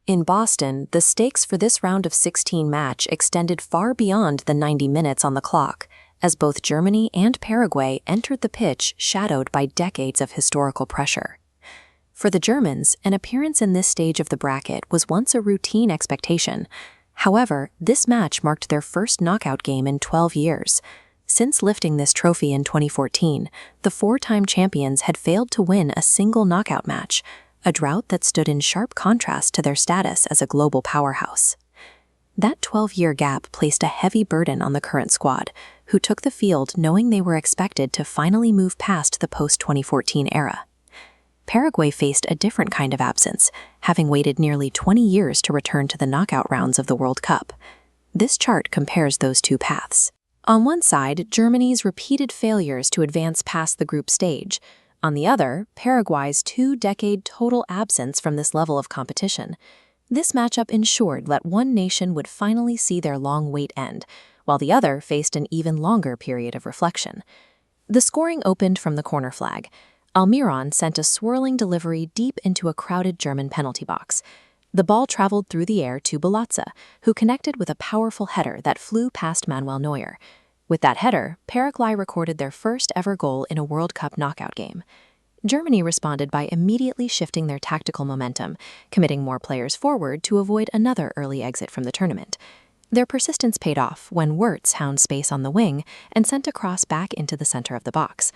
In Boston, the stakes for this round of 16 match extended far beyond the 90 minutes on the clock, as both Germany and Paraguay entered the pitch shadowed by decades of historical pressure. For the Germans, an appearance in this stage of the bracket was once a routine expectation. However, this match marked their first knockout game in 12 years. Since lifting this trophy in 2014, the four-time champions had failed to win a single knockout match, a drought that stood in sharp contrast to their status as a global powerhouse. That 12-year gap placed a heavy burden on the current squad, who took the field knowing they were expected to finally move past the post-2014 era. Paraguay faced a different kind of absence, having waited nearly 20 years to return to the knockout rounds of the World Cup. This chart compares those two paths. On one side, Germany's repeated failures to advance past the group stage. On the other, Paraguay's two-decade total absence from this level of competition. This matchup ensured that one nation would finally see their long wait end, while the other faced an even longer period of reflection. The scoring opened from the corner flag. Almiron sent a swirling delivery deep into a crowded German penalty box. The ball traveled through the air to Balazza, who connected with a powerful header that flew past Manuel Neuer. With that header, Paraguay recorded their first ever goal in a World Cup knockout game. Germany responded by immediately shifting their tactical momentum, committing more players forward to avoid another early exit from the tournament. Their persistence paid off when Wirtz found space on the wing and sent a cross back into the center of the box.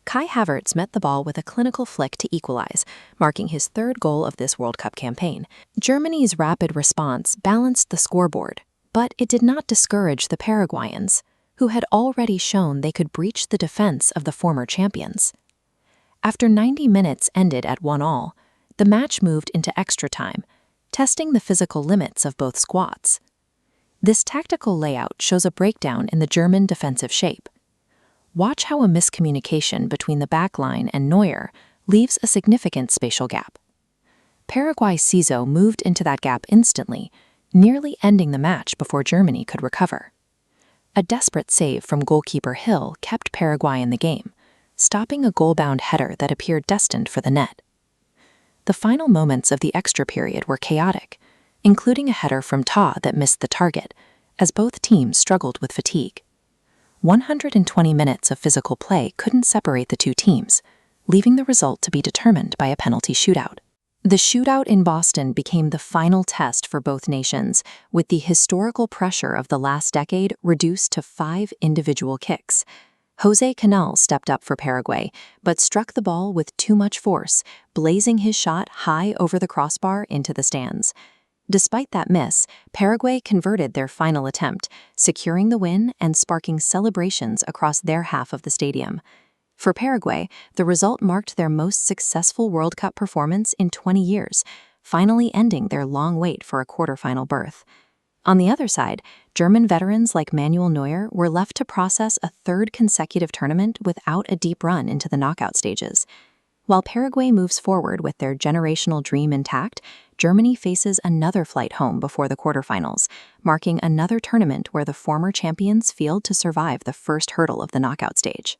Kai Havertz met the ball with a clinical flick to equalize, marking his third goal of this World Cup campaign. Germany's rapid response balanced the scoreboard, but it did not discourage the Paraguayans, who had already shown they could breach the defense of the former champions. After 90 minutes ended at 1-1, the match moved into extra time, testing the physical limits of both squads. This tactical layout shows a breakdown in the German defensive shape. Watch how a miscommunication between the backline and Neuer leaves a significant spatial gap. Paraguay's Ciso moved into that gap instantly, nearly ending the match before Germany could recover. A desperate save from goalkeeper Hill kept Paraguay in the game, stopping a goal-bound header that appeared destined for the net. The final moments of the extra period were chaotic, including a header from Ta that missed the target, as both teams struggled with fatigue. 120 minutes of physical play couldn't separate the two teams, leaving the result to be determined by a penalty shootout. The shootout in Boston became the final test for both nations, with the historical pressure of the last decade reduced to 5 individual kicks. José Canal stepped up for Paraguay, but struck the ball with too much force, blazing his shot high over the crossbar into the stands. Despite that miss, Paraguay converted their final attempt, securing the win and sparking celebrations across their half of the stadium. For Paraguay, the result marked their most successful World Cup performance in 20 years, finally ending their long wait for a quarterfinal berth. On the other side, German veterans like Manuel Neuer were left to process a third consecutive tournament without a deep run into the knockout stages. While Paraguay moves forward with their generational dream intact, Germany faces another flight home before the quarterfinals, marking another tournament where the former champions failed to survive the first hurdle of the knockout stage.